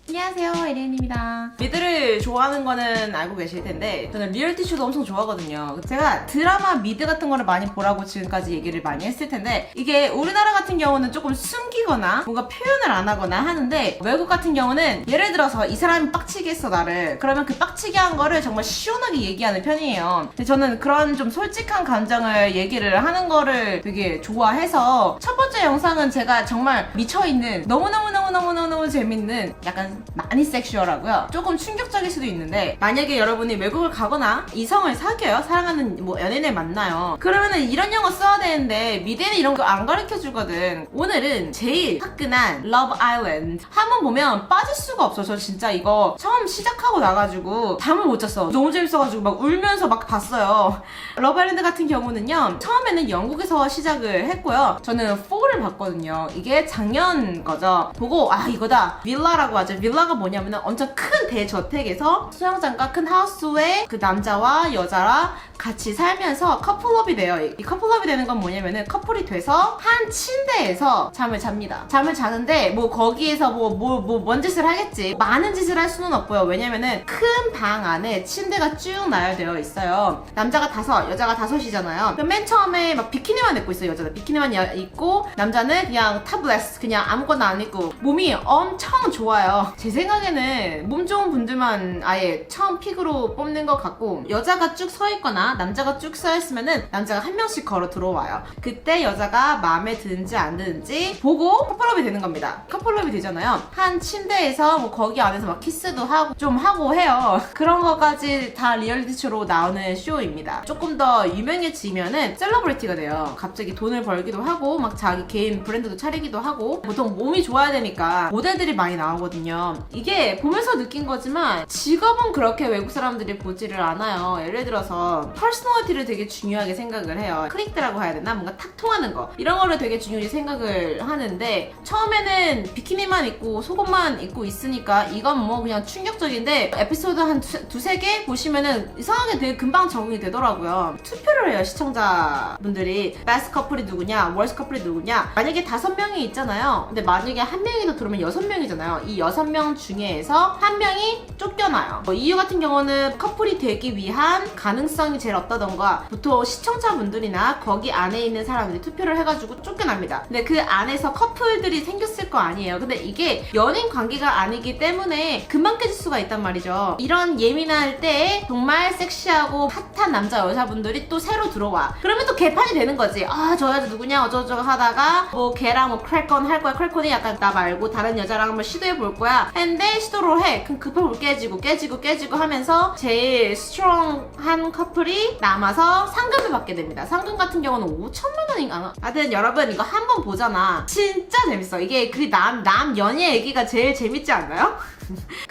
안녕하세요, 에리엔입니다. 미드를 좋아하는 거는 알고 계실 텐데 저는 리얼리티쇼도 엄청 좋아하거든요. 제가 드라마 미드 같은 거를 많이 보라고 지금까지 얘기를 많이 했을 텐데 이게 우리나라 같은 경우는 조금 숨기거나 뭔가 표현을 안 하거나 하는데 외국 같은 경우는 예를 들어서 이 사람이 빡치게 했어 나를. 그러면 그 빡치게 한 거를 정말 시원하게 얘기하는 편이에요. 근데 저는 그런 좀 솔직한 감정을 얘기를 하는 거를 되게 좋아해서 첫 번째 영상은 제가 정말 미쳐있는 너무너무너무너무너무 재밌는 약간 많이 섹슈얼하고요. 조금 충격적일 수도 있는데 만약에 여러분이 외국을 가거나 이성을 사귀어요. 사랑하는 뭐 연인을 만나요. 그러면은 이런 영어 써야 되는데 미드는 이런 거 안 가르쳐 주거든. 오늘은 제일 화끈한 러브 아일랜드 한번 보면 빠질 수가 없어. 저 진짜 이거 처음 시작하고 나가지고 잠을 못 잤어. 너무 재밌어가지고 막 울면서 막 봤어요. 러브 아일랜드 같은 경우는요. 처음에는 영국에서 시작을 했고요. 저는 4를 봤거든요. 이게 작년 거죠. 보고 아 이거다. 빌라라고 하죠. 빌라가 뭐냐면 엄청 큰 대저택에서 수영장과 큰 하우스에 그 남자와 여자랑 같이 살면서 커플업이 돼요. 이 커플업이 되는 건 뭐냐면은 커플이 돼서 한 침대에서 잠을 잡니다. 잠을 자는데 뭐 거기에서 뭔 짓을 하겠지. 많은 짓을 할 수는 없고요. 왜냐면은 큰 방 안에 침대가 쭉 나열되어 있어요. 남자가 5, 여자가 5이잖아요. 맨 처음에 막 비키니만 입고 있어요. 여자는 비키니만 입고 남자는 그냥 탑레스 그냥 아무거나 안 입고 몸이 엄청 좋아요. 제 생각에는 몸 좋은 분들만 아예 처음 픽으로 뽑는 것 같고 여자가 쭉 서 있거나 남자가 쭉 서 있으면은 남자가 한 명씩 걸어 들어와요. 그때 여자가 마음에 드는지 안 드는지 보고 커플업이 되는 겁니다. 커플업이 되잖아요. 한 침대에서 뭐 거기 안에서 막 키스도 하고 좀 하고 해요. 그런 것까지 다 리얼리티쇼로 나오는 쇼입니다. 조금 더 유명해지면은 셀러브리티가 돼요. 갑자기 돈을 벌기도 하고 막 자기 개인 브랜드도 차리기도 하고 보통 몸이 좋아야 되니까 모델들이 많이 나오거든요. 이게 보면서 느낀 거지만 직업은 그렇게 외국 사람들이 보지를 않아요. 예를 들어서 퍼스널리티를 되게 중요하게 생각을 해요. 클릭드라고 해야 되나? 뭔가 탁 통하는 거 이런 거를 되게 중요히 생각을 하는데 처음에는 비키니만 입고 속옷만 입고 있으니까 이건 뭐 그냥 충격적인데 에피소드 한 두세 개 보시면은 이상하게 되게 금방 적응이 되더라고요. 투표를 해요. 시청자분들이 베스트 커플이 누구냐 월스트 커플이 누구냐. 만약에 5명이 있잖아요. 근데 만약에 한 명이 더 들어오면 6명이잖아요. 이 6명 중에서 한 명이 쫓겨나요. 이유 같은 경우는 커플이 되기 위한 가능성이 제일 없다던가 보통 시청자분들이나 거기 안에 있는 사람들이 투표를 해가지고 쫓겨납니다. 근데 그 안에서 커플들이 생겼을 거 아니에요. 근데 이게 연인 관계가 아니기 때문에 금방 깨질 수가 있단 말이죠. 이런 예민할 때에 정말 섹시하고 핫한 남자 여자분들이 또 새로 들어와. 그러면 또 개판이 되는 거지. 아 저 여자 누구냐 어쩌고저쩌고 하다가 뭐 걔랑 뭐 크래컨 할 거야. 크래컨이 약간 나 말고 다른 여자랑 한번 시도해 볼 거야 했는데 시도를 해. 그럼 그 커플 깨지고 하면서 제일 스트롱한 커플이 남아서 상금을 받게 됩니다. 상금 같은 경우는 5천만 원인가? 하여튼 여러분 이거 한 번 보잖아. 진짜 재밌어. 이게 그 남 연예 얘기가 제일 재밌지 않나요?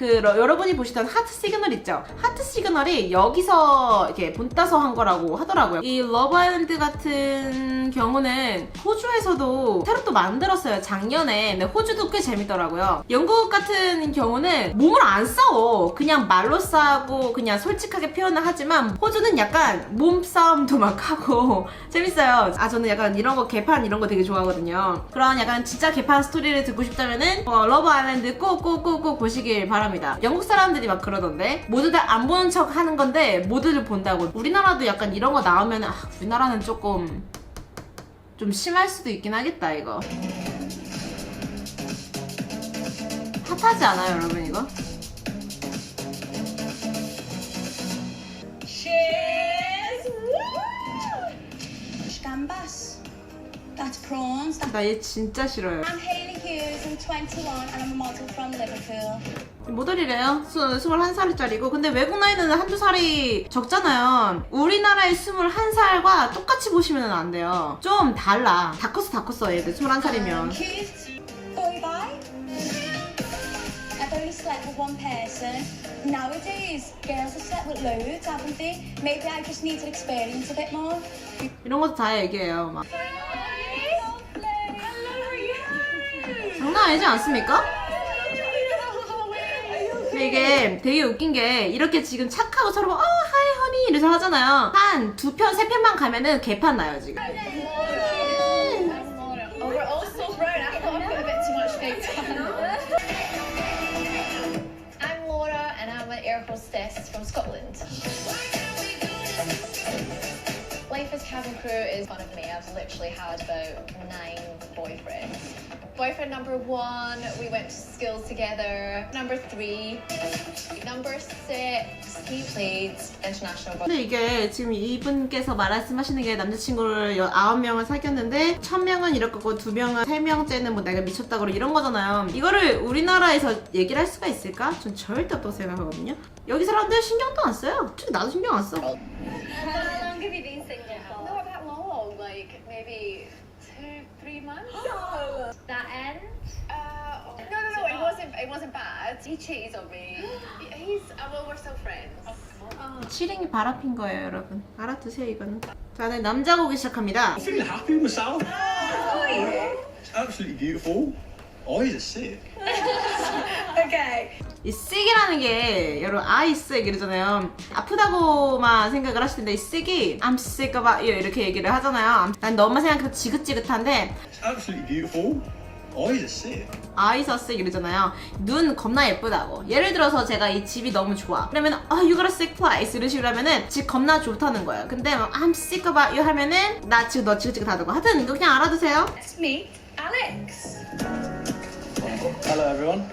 여러분이 보시던 하트 시그널 있죠? 하트 시그널이 여기서 이렇게 본따서 한 거라고 하더라고요. 이 러브 아일랜드 같은 경우는 호주에서도 새로 또 만들었어요. 작년에. 근데 호주도 꽤 재밌더라고요. 영국 같은 경우는 몸을 안 싸워. 그냥 말로 싸고 그냥 솔직하게 표현을 하지만 호주는 약간 몸싸움도 막 하고 재밌어요. 아 저는 약간 이런 거 개판 이런 거 되게 좋아하거든요. 그런 약간 진짜 개판 스토리를 듣고 싶다면은 러브 아일랜드 꼭 보시길 바랍니다. 영국 사람들이 막 그러던데 모두들 안 보는 척 하는 건데 모두들 본다고. 우리나라도 약간 이런 거 나오면 우리나라는 조금 좀 심할 수도 있긴 하겠다 이거. 핫하지 않아요 여러분 이거? Gambas. That's prawns. 나 얘 진짜 싫어요. I'm Hayley Hughes. I'm 21 and I'm a model from Liverpool. 모델이래요. 21살짜리고 근데 외국 나이는 한두 살이 적잖아요. 우리나라의 21살과 똑같이 보시면 안 돼요. 좀 달라. 다 컸어 얘들 21살이면. Cute. Boy bye. I've only slept with one person. Nowadays, girls have slept with loads, haven't they? Maybe I just need to experience a bit more. 이런 것도 다 얘기해요. 막. 장난 아니지 않습니까? 근데 이게 되게 웃긴 게 이렇게 지금 착하고 서로 하이 허니 이래서 하잖아요. 한 2편, 3편만 가면은 개판 나요 지금. fun of me. I've literally had about 9 boyfriends. Boyfriend number 1, we went to school together. Number 3, number 6, he played international. 근데 이게 지금 이분께서 말씀하시는 게 남자친구를 9명을 사귀었는데 1000명은 이럴 거고 2명은 3명째는 뭐 내가 미쳤다고 이런 거잖아요. 이거를 우리나라에서 얘기를 할 수가 있을까? 전 절대 없다고 생각하거든요. 여기 사람들 신경도 안 써요. 솔직히 나도 신경 안 써. How long have you been single for? Not that long, like maybe 2-3 months. That end? No, it wasn't bad. He cheated on me. Well, we're still friends. 치링이 바람핀 거예요, 여러분. 알아두세요, 이거는. 자, 네, 남자 곡이 시작합니다. I'm feeling happy with myself. It's absolutely beautiful. Eyes are sick. Okay. 이 sick이라는 게 여러분 I sick 이러잖아요. 아프다고만 생각을 하실 텐데 이 sick이 I'm sick about you 이렇게 얘기를 하잖아요. 난 너만 생각해도 지긋지긋한데 It's absolutely beautiful. Eyes are sick. eyes are sick 이러잖아요. 눈 겁나 예쁘다고. 예를 들어서 제가 이 집이 너무 좋아. 그러면 you got a sick place 이런 식으로 하면은 집 겁나 좋다는 거예요. 근데 막 I'm sick about you 하면은 나 지금 너 지긋지긋하다고. 하여튼 이거 그냥 알아두세요. Let's meet Alex. Hello, everyone.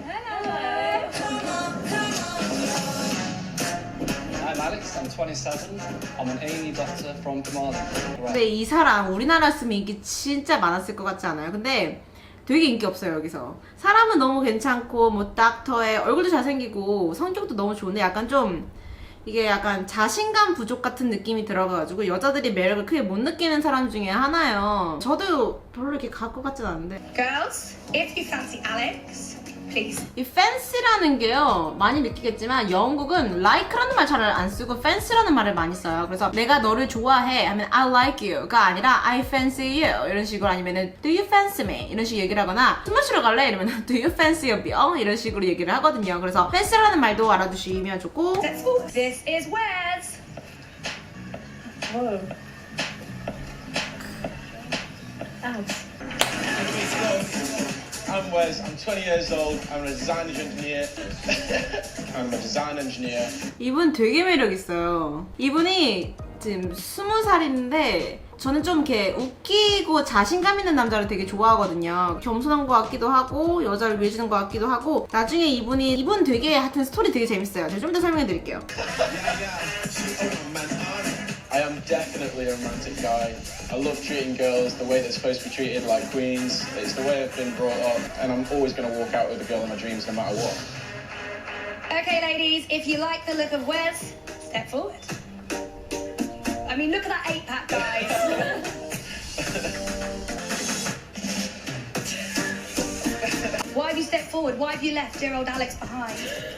I'm Alex, I'm 27. I'm an A&E doctor from Carmarthen. 근데 이 사람 우리나라였으면 인기 진짜 많았을 것 같지 않아요? 근데 되게 인기 없어요 여기서. 사람은 너무 괜찮고 뭐 닥터에 얼굴도 잘생기고 성격도 너무 좋은데 약간 좀 이게 약간 자신감 부족 같은 느낌이 들어가지고 여자들이 매력을 크게 못 느끼는 사람 중에 하나예요. 저도 별로 이렇게 갈 것 같진 않은데. Girls, if you fancy Alex, please. 이 fancy라는 게요 많이 느끼겠지만 영국은 like라는 말 잘 안 쓰고 fancy라는 말을 많이 써요. 그래서 내가 너를 좋아해 하면 I like you가 아니라 I fancy you 이런 식으로 아니면은 Do you fancy me 이런 식으로 얘기를 하거나 술 마시러 갈래 이러면 Do you fancy a beer 이런 식으로 얘기를 하거든요. 그래서 fancy라는 말도 알아두시면 좋고. Let's go. This is Wes. Whoa. Alex. I'm Wes. I'm 20 years old. I'm a design engineer. I'm a design engineer. 이분 되게 매력 있어요. 이분이 지금 20살인데 저는 좀 이렇게 웃기고 자신감 있는 남자를 되게 좋아하거든요. 겸손한 것 같기도 하고 여자를 위해주는 것 같기도 하고 나중에 이분 되게 하여튼 스토리 되게 재밌어요. 제가 좀 더 설명해 드릴게요. I am definitely a romantic guy. I love treating girls the way they're supposed to be treated, like queens. It's the way I've been brought up, and I'm always going to walk out with the girl of my dreams no matter what. Okay, ladies, if you like the look of Wes, step forward. I mean, look at that 8-pack, guys. Why have you stepped forward? Why have you left dear old Alex behind?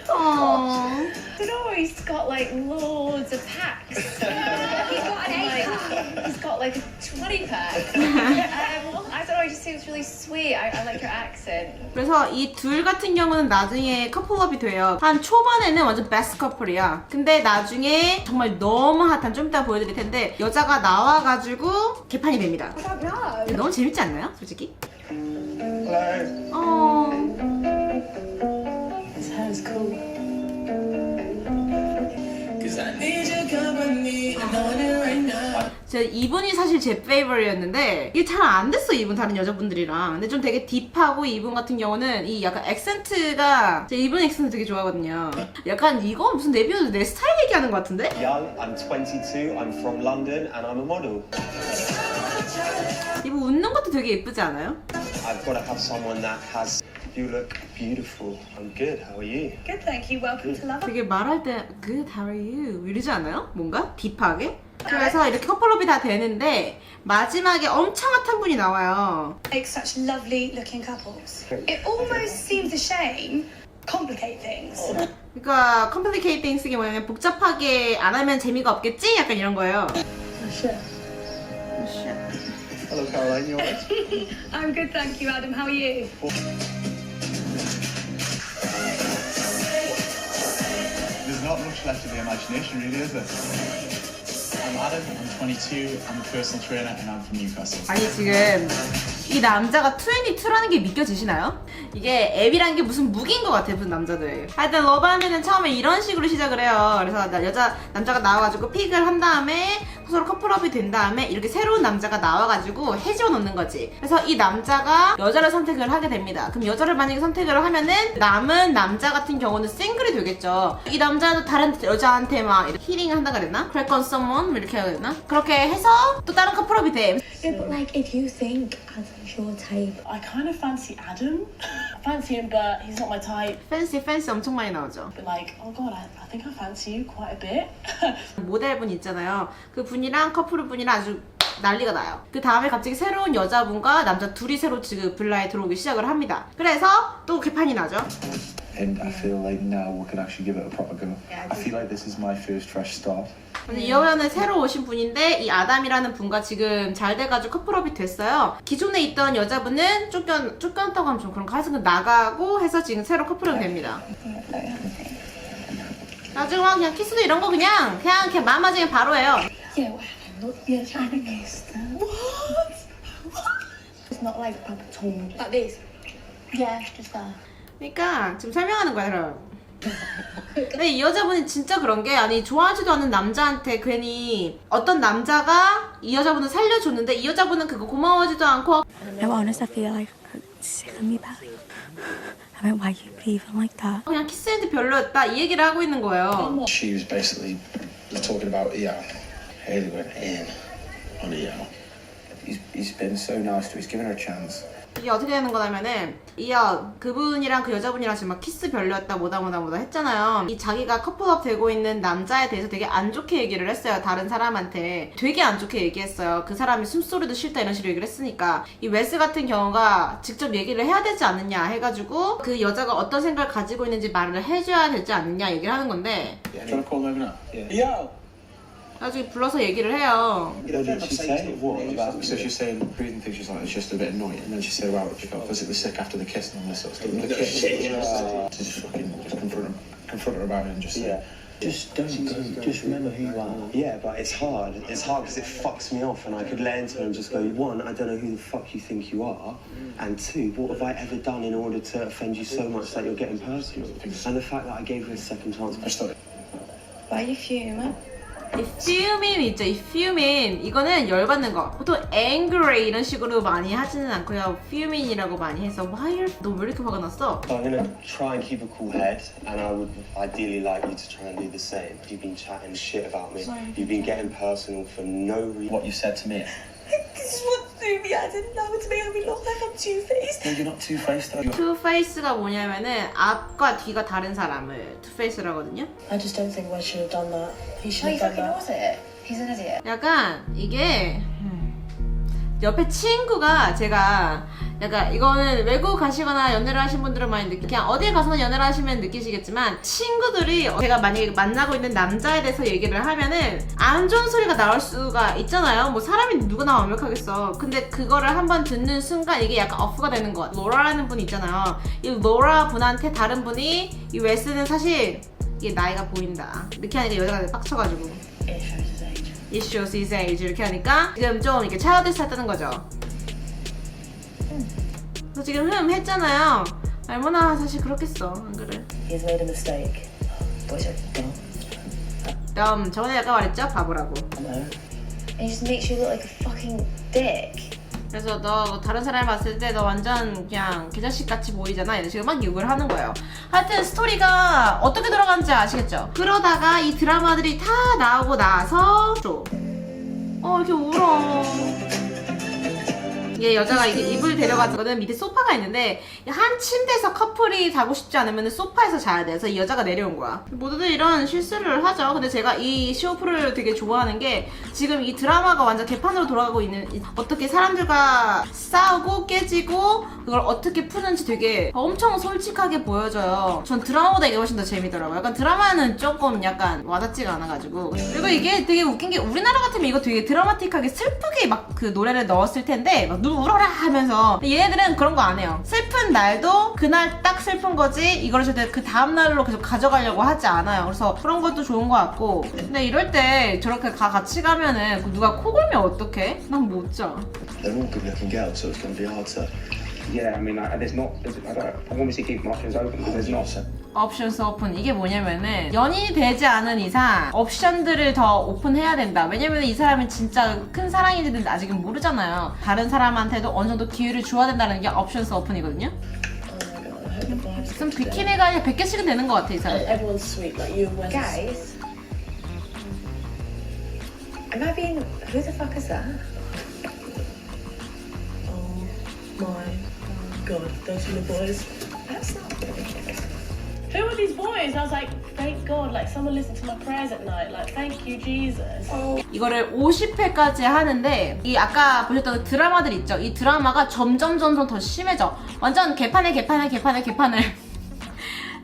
어. I don't know, he's got like loads of packs. He's got an 8-pack. He's got like a 20 pack. I don't know, he just seems really sweet. I like your accent. 그래서 이 둘 같은 경우는 나중에 커플업이 돼요. 한 초반에는 완전 베스트 커플이야. 근데 나중에 정말 너무 핫한 좀 이따 보여드릴 텐데 여자가 나와가지고 개판이 됩니다. 너무 재밌지 않나요? 솔직히? Hello. 어... Sounds cool. 이분이 사실 제 페이버릿이었는데 이게 잘 안 됐어 이분 다른 여자분들이랑. 근데 좀 되게 딥하고 이분 같은 경우는 이 약간 액센트가 제가 이분 액센트 되게 좋아하거든요. 약간 이거 무슨 내비어도 내 스타일 얘기하는 것 같은데? Young, I'm 22, I'm from London, and I'm a model. 이분 웃는 것도 되게 예쁘지 않아요? I've got to have someone that has. You look beautiful. I'm good. How are you? Good, thank you. Welcome to Love. 되게 말할 때 Good, how are you? 이러지 않아요? 뭔가? 딥하게? 그래서 이렇게 커플업이 다 되는데 마지막에 엄청 핫한 분이 나와요. Make such lovely looking couples. It almost seems a shame. Complicate things. 그러니까 complicating 쓰기 뭐냐면 복잡하게 안 하면 재미가 없겠지? 약간 이런 거예요. Hello, Caroline. You alright? I'm good, thank you, Adam. How are you? There's not much left of the imagination, really, is there? I'm Adam, I'm 22, I'm a personal trainer, and I'm from Newcastle. 아니 지금 이 남자가 22라는 게 믿겨지시나요? 이게 앱이란 게 무슨 무기인 것 같아요, 무슨 남자들. 하여튼 러브한테는 처음에 이런 식으로 시작을 해요. 그래서 남자가 나와가지고 픽을 한 다음에 서로 커플업이 된 다음에 이렇게 새로운 남자가 나와가지고 해지워 놓는 거지. 그래서 이 남자가 여자를 선택을 하게 됩니다. 그럼 여자를 만약에 선택을 하면은 남은 남자 같은 경우는 싱글이 되겠죠. 이 남자도 다른 여자한테 막 이렇게 힐링을 한다 그랬나? Crack on someone? 이렇게 해야 되나? 그렇게 해서 또 다른 커플업이 돼. Yeah, but like if you think Adam's your type, I kind of fancy Adam. I fancy him, but he's not my type. 팬시 엄청 많이 나오죠. But like, oh god, I think I fancy you quite a bit. 모델분 있잖아요. 그 분이랑 커플분이랑 아주 난리가 나요. 그 다음에 갑자기 새로운 여자분과 남자 둘이 새로 지금 블라에 들어오기 시작을 합니다. 그래서 또 개판이 나죠. And I feel like now we can actually give it a proper go. I feel like this is my first fresh start. 이번에 새로 오신 분인데 이 아담이라는 분과 지금 잘 돼가지고 커플업이 됐어요. 기존에 있던 여자분은 쫓겨났다고 하면 좀 그런 거 하여튼 나가고 해서 지금 새로 커플업이 됩니다. 나중에 막 그냥 키스도 이런 거 그냥 마음 맞으면 바로 해요. yeah, well, look, you're trying to kiss them. What? It's not like proper tongue. Like this. Yeah, just that. 그러니까 지금 설명하는 거야, 그럼. 근데 이 여자분이 진짜 그런 게 아니 좋아하지도 않는 남자한테 괜히 어떤 남자가 이 여자분을 살려줬는데 이 여자분은 그거 고마워하지도 않고 No, honest, I feel like sick of me belly. I mean, why you breathing like that? 그냥 키스했는데 별로였다 이 얘기를 하고 있는 거예요. She was basically talking about EO. Haley went in on EO. He's been so nice to her. He's given her a chance. 이게 어떻게 되는 거냐면은 그분이랑 그 여자분이랑 지금 막 키스 별로였다 뭐다 했잖아요. 이 자기가 커플업 되고 있는 남자에 대해서 되게 안 좋게 얘기를 했어요. 다른 사람한테 되게 안 좋게 얘기했어요. 그 사람이 숨소리도 싫다 이런 식으로 얘기를 했으니까 이 웨스 같은 경우가 직접 얘기를 해야 되지 않느냐 해가지고 그 여자가 어떤 생각을 가지고 있는지 말을 해줘야 되지 않느냐 얘기를 하는 건데 Yeah, trying to call him over now. Yo! 나중에 불러서 얘기를 해요. What did she say? What about? So she's saying breathing things. She's like it's just a bit annoying, and then she said, "Wow, she felt physically sick after the kiss and all this sort of stuff." And the kiss, just confront her about it and just say, Yeah. Just don't go. Just remember who you are. Yeah, but it's hard. It's hard because it fucks me off, and I could lay into her and just go, one, I don't know who the fuck you think you are, and two, what have I ever done in order to offend you so much that you're getting personal? And the fact that I gave her a second chance. I just thought, Why are you fuming? 이 fuming 있죠. 이 fuming 이거는 열받는 거. 보통 angry 이런 식으로 많이 하지는 않고요. fuming이라고 많이 해서 너 왜 이렇게 화가 났어? So I'm gonna try and keep a cool head, and I would ideally like you to try and do the same. You've been chatting shit about me. You've been getting personal for no reason. what you said to me. This is what to me. I didn't know it to make me look like I'm two-faced. No, you're not two-faced though. 투페이스가 뭐냐면은 앞과 뒤가 다른 사람을 투페이스라거든요. I just don't think Wes should have done that. He No, should he have done fucking that. knows it. He's an idiot. 약간 이게 옆에 친구가 제가 약간 이거는 외국 가시거나 연애를 하신 분들은 많이 그냥 어딜 가서나 연애를 하시면 느끼시겠지만 친구들이 제가 만약에 만나고 있는 남자에 대해서 얘기를 하면은 안 좋은 소리가 나올 수가 있잖아요. 뭐 사람이 누구나 완벽하겠어. 근데 그거를 한번 듣는 순간 이게 약간 어프가 되는 것 같아요. 로라라는 분 있잖아요. 이 로라 분한테 다른 분이 이 웨스는 사실 이게 나이가 보인다 이렇게 하니까 여자가 되게 빡쳐가지고 It shows his age. It shows his age 이렇게 하니까 지금 좀 이렇게 차일드스했다는 거죠. 너 지금 했잖아요. 얼마나 사실 그렇겠어, 안 그래? He's made a mistake. Boys are dumb. 저번에 아까 말했죠? 바보라고. No. And he just makes you look like a fucking dick. 그래서 너 다른 사람 봤을 때 너 완전 그냥 개자식 같이 보이잖아 이런 식으로 막 욕을 하는 거예요. 하여튼 스토리가 어떻게 돌아가는지 아시겠죠? 그러다가 이 드라마들이 다 나오고 나서 이렇게 울어. 이게 여자가 이게 이불 데려가지고는 밑에 소파가 있는데 한 침대에서 커플이 자고 싶지 않으면 소파에서 자야 돼. 그래서 이 여자가 내려온 거야. 모두들 이런 실수를 하죠. 근데 제가 이 쇼프를 되게 좋아하는 게 지금 이 드라마가 완전 개판으로 돌아가고 있는 어떻게 사람들과 싸우고 깨지고 그걸 어떻게 푸는지 되게 엄청 솔직하게 보여줘요. 전 드라마보다 이게 훨씬 더 재밌더라고요. 약간 드라마는 조금 약간 와닿지가 않아가지고. 그리고 이게 되게 웃긴 게 우리나라 같으면 이거 되게 드라마틱하게 슬프게 막 그 노래를 넣었을 텐데 막 눈 울어라 하면서 얘네들은 그런 거 안 해요. 슬픈 날도 그날 딱 슬픈 거지 이거를 절대 그 다음날로 계속 가져가려고 하지 않아요. 그래서 그런 것도 좋은 것 같고. 근데 이럴 때 저렇게 같이 가면은 누가 코 골면 어떡해? 난 못 자. They're all good-looking girls, so it's gonna be hard to yeah, I mean, I'm obviously keeping my options open because there's not. 옵션스 오픈. 이게 뭐냐면은 연인이 되지 않은 이상 옵션들을 더 오픈해야 된다. 왜냐면 이 사람은 진짜 큰 사랑인지는 아직은 모르잖아요. 다른 사람한테도 어느 정도 기회를 줘야 된다는 게 옵션스 오픈이거든요. 그럼 비키니가 그냥 100개씩은 되는 것 같아, 이 사람. Everyone's sweet, like you and Wes. Guys, am I being? Who the fuck is that? Oh my god, those little boys. That's not. Who are these boys? I was like, thank God, like someone listened to my prayers at night. Like, thank you, Jesus. 이거를 50회까지 하는데 이 아까 보셨던 그 드라마들 있죠? 이 드라마가 점점 더 심해져. 완전 개판을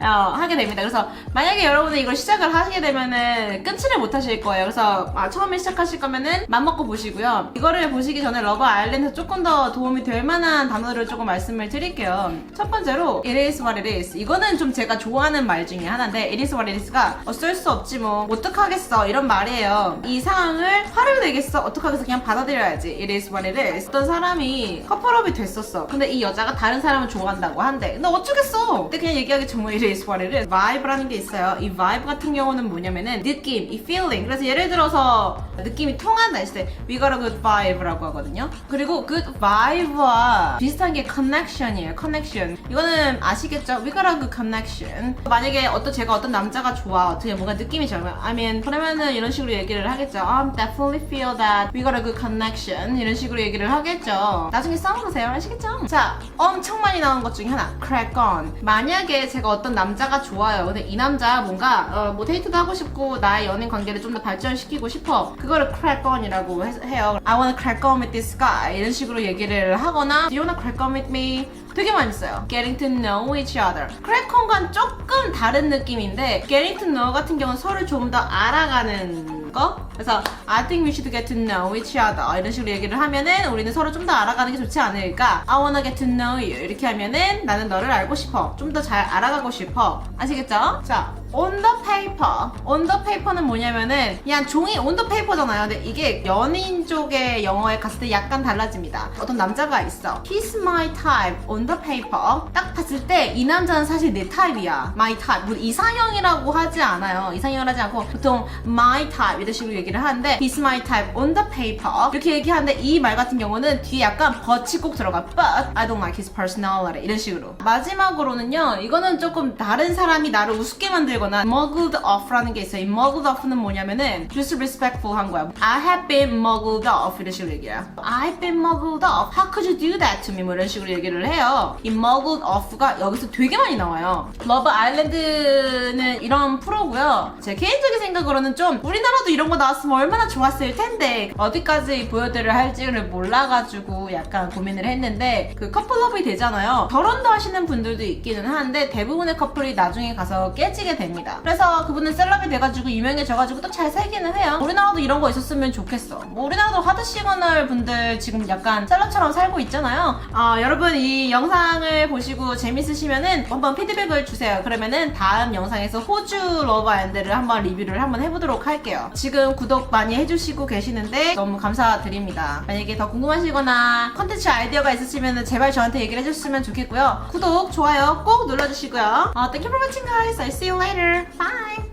하게 됩니다. 그래서 만약에 여러분이 이걸 시작을 하시게 되면은 끊지를 못하실 거예요. 그래서 처음에 시작하실 거면은 맘먹고 보시고요. 이거를 보시기 전에 러브 아일랜드 조금 더 도움이 될 만한 단어들을 조금 말씀을 드릴게요. 첫 번째로 It is what it is. 이거는 좀 제가 좋아하는 말 중에 하나인데 It is what it is가 어쩔 수 없지 뭐 어떡하겠어 이런 말이에요. 이 상황을 화를 내겠어 어떡하겠어 그냥 받아들여야지. It is what it is. 어떤 사람이 커플업이 됐었어. 근데 이 여자가 다른 사람을 좋아한다고 한대. 근데 어쩌겠어. 근데 그냥 얘기하기 정말 It is what it is. vibe라는 게 있어요. 이 vibe 같은 경우는 뭐냐면은 느낌, 이 feeling. 그래서 예를 들어서 느낌이 통한다 했을 때 we got a good vibe라고 하거든요. 그리고 good vibe와 비슷한 게 connection이에요. connection. 이거는 아시겠죠? we got a good connection. 만약에 제가 어떤 남자가 좋아, 어떻게 뭔가 느낌이 잘 I mean 그러면은 이런 식으로 얘기를 하겠죠. I definitely feel that we got a good connection. 이런 식으로 얘기를 하겠죠. 나중에 써보세요. 아시겠죠? 자, 엄청 많이 나오는 것 중에 하나, crack on. 만약에 제가 어떤 남자가 좋아요. 근데 이 남자 뭔가 뭐 데이트도 하고 싶고 나의 연인 관계를 좀 더 발전시키고 싶어. 그거를 crack on이라고 해요. I wanna crack on with this guy. 이런 식으로 얘기를 하거나 Do you wanna crack on with me? 되게 많이 써요. Getting to know each other. crack on과는 조금 다른 느낌인데 Getting to know 같은 경우는 서로를 조금 더 알아가는 거? 그래서 I think we should get to know each other 이런 식으로 얘기를 하면은 우리는 서로 좀 더 알아가는 게 좋지 않을까? I wanna get to know you 이렇게 하면은 나는 너를 알고 싶어. 좀 더 잘 알아가고 싶어. 아시겠죠? 자, on the paper. on the paper는 뭐냐면은 그냥 종이 on the paper잖아요. 근데 이게 연인 쪽의 영어에 갔을 때 약간 달라집니다. 어떤 남자가 있어. He's my type on the paper. 딱 봤을 때 이 남자는 사실 내 타입이야. my type. 뭐 이상형이라고 하지 않아요. 이상형을 하지 않고 보통 my type 이런 식으로 얘기를 하는데 He's my type on the paper. 이렇게 얘기하는데 이 말 같은 경우는 뒤에 약간 but이 꼭 들어가. But I don't like his personality. 이런 식으로. 마지막으로는요. 이거는 조금 다른 사람이 나를 우습게 만들거나 muggled off라는 게 있어요. 이 muggled off는 뭐냐면은 disrespectful 한 거야. I have been muggled off 이런 식으로 얘기해요. I've been muggled off. How could you do that to me? 뭐 이런 식으로 얘기를 해요. 이 muggled off가 여기서 되게 많이 나와요. 러브 아일랜드는 이런 프로고요. 제 개인적인 생각으로는 좀 우리나라도 이런 거 나왔으면 얼마나 좋았을 텐데 어디까지 보여드려야 할지를 몰라가지고 약간 고민을 했는데 그 커플러브이 되잖아요. 결혼도 하시는 분들도 있기는 한데 대부분의 커플이 나중에 가서 깨지게 됩니다. 그래서 그분은 셀럽이 돼가지고 유명해져가지고 또 잘 살기는 해요. 우리나라도 이런 거 있었으면 좋겠어. 뭐 우리나라도 하드 시그널 분들 지금 약간 셀럽처럼 살고 있잖아요. 여러분 이 영상을 보시고 재밌으시면은 한번 피드백을 주세요. 그러면은 다음 영상에서 호주 러브 아일랜드를 한번 리뷰를 한번 해보도록 할게요. 지금 구독 많이 해주시고 계시는데 너무 감사드립니다. 만약에 더 궁금하시거나 컨텐츠 아이디어가 있으시면 제발 저한테 얘기를 해주셨으면 좋겠고요. 구독, 좋아요 꼭 눌러주시고요. Thank you for watching guys. I'll see you later. Bye!